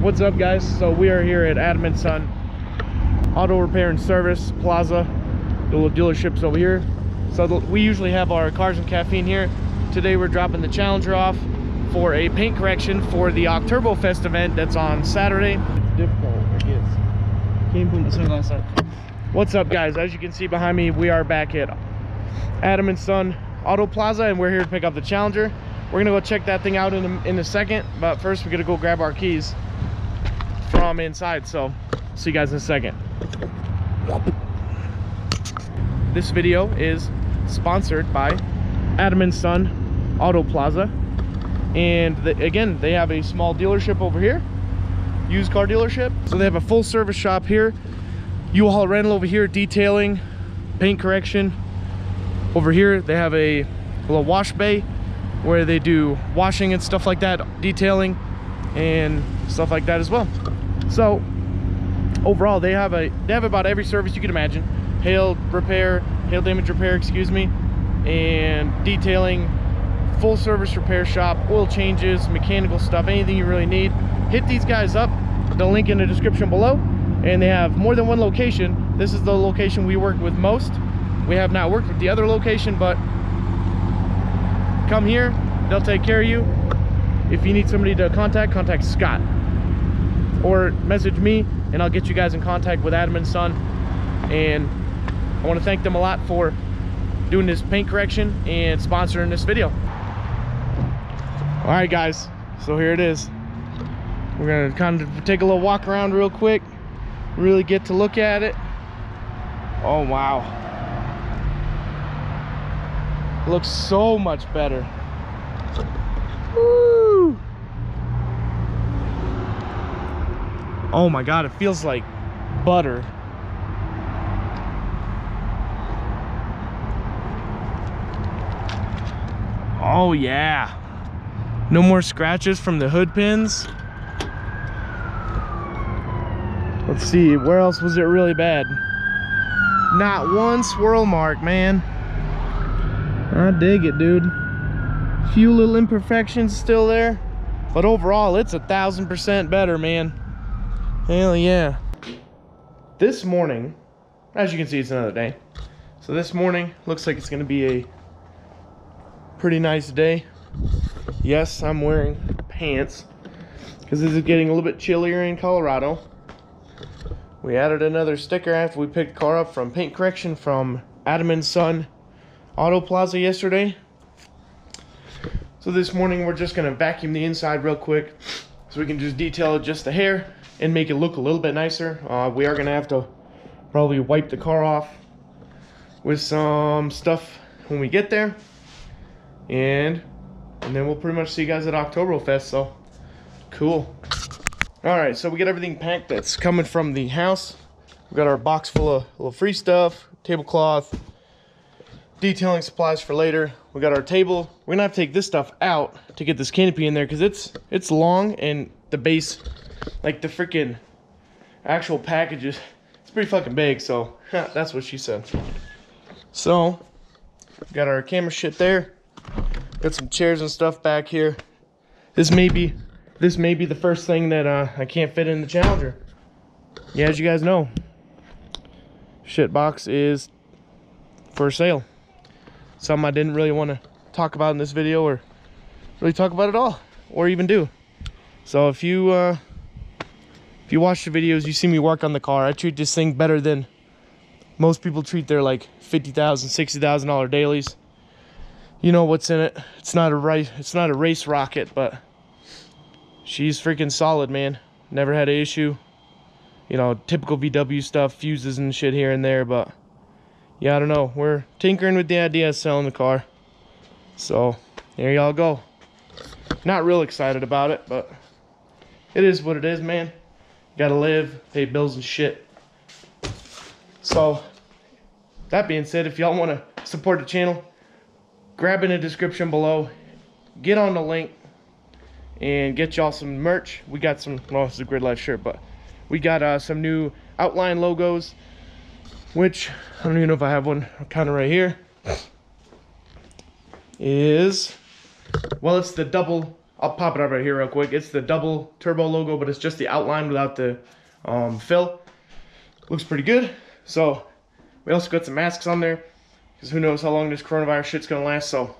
What's up, guys? So we are here at Adam & Son Auto Repair and Service Plaza. The little dealerships over here. So we usually have our cars and caffeine here. Today we're dropping the Challenger off for a paint correction for the Octurbofest event that's on Saturday. Difficult, I guess. Can't put the sunglasses on. What's up, guys? As you can see behind me, we are back at Adam & Son Auto Plaza, and we're here to pick up the Challenger. We're gonna go check that thing out in a second, but first we're gonna go grab our keys from inside. So see you guys in a second. This video is sponsored by Adam & Son Auto Plaza, and again, they have a small dealership over here, used car dealership. So they have a full service shop here, U-Haul rental over here, detailing, paint correction. Over here they have a little wash bay where they do washing and stuff like that, detailing and stuff like that as well. So overall they have about every service you can imagine: hail damage repair, excuse me, and detailing, full service repair shop, oil changes, mechanical stuff, anything you really need. Hit these guys up, the link in the description below. And they have more than one location. This is the location we work with most. We have not worked with the other location, but come here, they'll take care of you. If you need somebody to contact Scott, or message me and I'll get you guys in contact with Adam & Son. And I want to thank them a lot for doing this paint correction and sponsoring this video. All right, guys, so here it is. We're gonna kind of take a little walk around real quick, really get to look at it. Oh wow, it looks so much better. Woo! Oh my god, it feels like butter. Oh yeah, no more scratches from the hood pins. Let's see, where else was it really bad? Not one swirl mark, man. I dig it, dude. Few little imperfections still there, but overall it's 1000% better, man. Hell yeah. This morning, as you can see, it's another day. So this morning looks like it's gonna be a pretty nice day. Yes, I'm wearing pants because this is getting a little bit chillier in Colorado. We added another sticker after we picked the car up from paint correction from Adam & Son Auto Plaza yesterday. So this morning we're just gonna vacuum the inside real quick so we can just detail just a hair and make it look a little bit nicer. We are gonna have to probably wipe the car off with some stuff when we get there, and then we'll pretty much see you guys at Octurbofest. So cool. All right, so we got everything packed that's coming from the house. We got our box full of little free stuff, tablecloth, detailing supplies for later. We got our table. We're gonna have to take this stuff out to get this canopy in there because it's long, and the base, like the freaking actual packages, it's pretty fucking big. So that's what she said. So we got our camera shit there. Got some chairs and stuff back here. This may be the first thing that I can't fit in the Challenger. Yeah, as you guys know, shit box is for sale. Something I didn't really want to talk about in this video, or really talk about at all, or even do. So if you watch the videos, you see me work on the car. I treat this thing better than most people treat their like $50,000, $60,000 dailies. You know what's in it. It's not a race rocket, but she's freaking solid, man. Never had an issue. You know, typical VW stuff, fuses and shit here and there, but yeah, I don't know. We're tinkering with the idea of selling the car. So there y'all go. Not real excited about it, but it is what it is, man. Gotta live, pay bills and shit. So that being said, if y'all want to support the channel, grab in the description below, get on the link, and get y'all some merch. We got some, well, it's a Grid Life shirt, but we got some new outline logos, which I don't even know if I have one kind of right here. Well, it's the double I'll pop it up right here real quick. It's the double turbo logo, but it's just the outline without the fill. Looks pretty good. So we also got some masks on there, because who knows how long this coronavirus shit's gonna last. So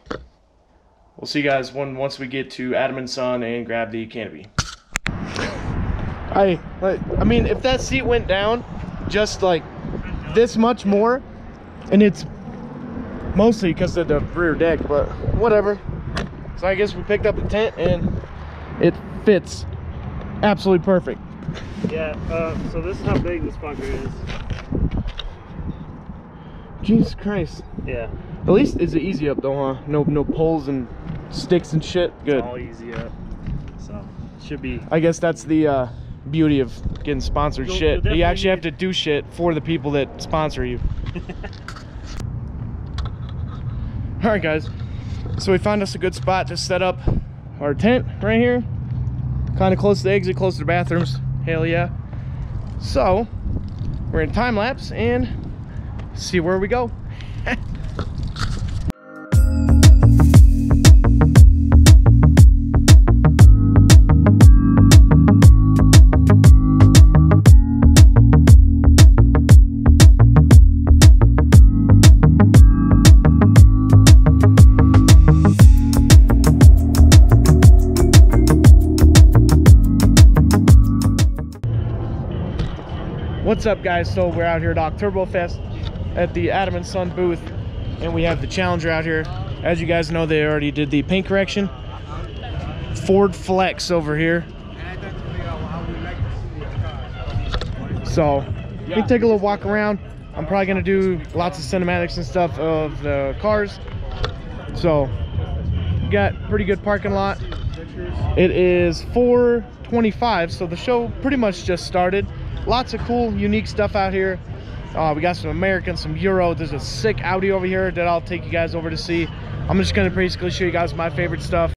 we'll see you guys once we get to Adam & Son and grab the canopy. I mean, if that seat went down just like this much more, and it's mostly because of the rear deck, but whatever. So I guess we picked up the tent and it fits absolutely perfect. Yeah, so this is how big this fucker is. Jesus Christ. Yeah. At least it's easy up though, huh? No poles and sticks and shit. Good. It's all easy up. So should be. I guess that's the beauty of getting sponsored shit. You actually have to do shit for the people that sponsor you. Alright guys, so we found us a good spot to set up our tent right here. Kind of close to the exit, close to the bathrooms. Hell yeah. So, we're in time lapse and see where we go. What's up guys? So we're out here at Octurbofest at the Adam & Son booth, and we have the Challenger out here. As you guys know, they already did the paint correction. Ford Flex over here. So we can take a little walk around. I'm probably gonna do lots of cinematics and stuff of the cars. So we got pretty good parking lot. It is 4:25, so the show pretty much just started. Lots of cool, unique stuff out here. We got some American, some Euro. There's a sick Audi over here that I'll take you guys over to see. I'm just gonna basically show you guys my favorite stuff.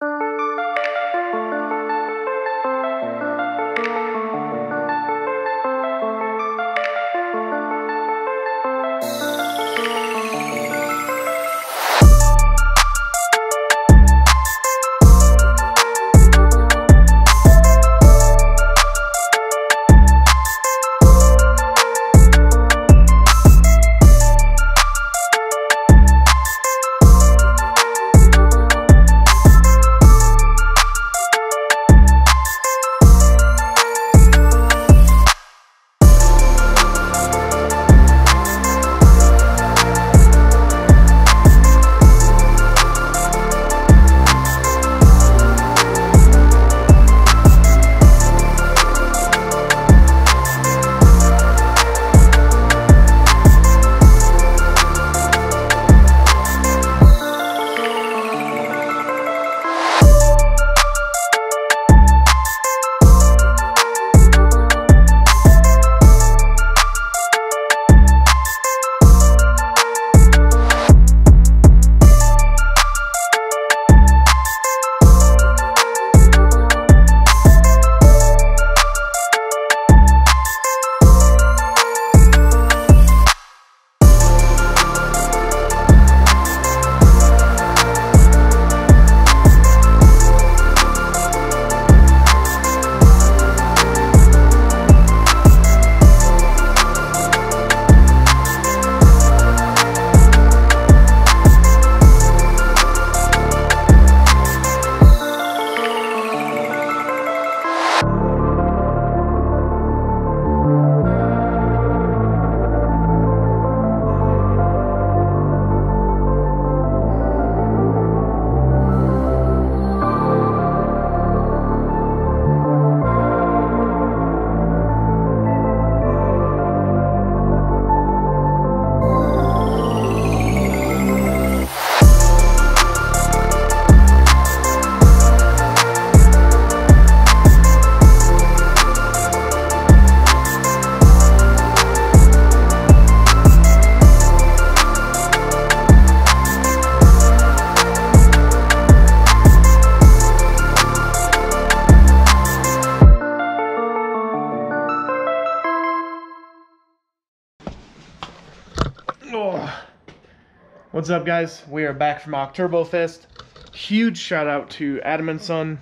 What's up guys? We are back from Octurbofest. Huge shout out to Adam & Son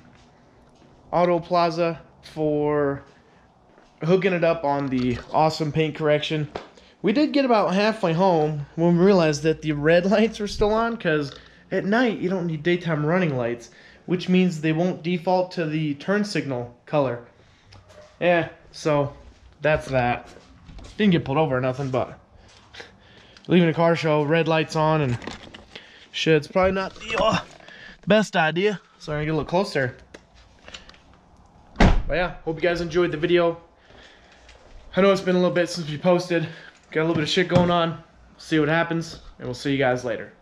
Auto Plaza for hooking it up on the awesome paint correction. We did get about halfway home when we realized that the red lights were still on, because at night you don't need daytime running lights, which means they won't default to the turn signal color. Yeah, so that's that. Didn't get pulled over or nothing, but leaving a car show, red lights on and shit, it's probably not the best idea. So I'm gonna get a little closer. But yeah, hope you guys enjoyed the video. I know it's been a little bit since we posted. Got a little bit of shit going on. See what happens, and we'll see you guys later.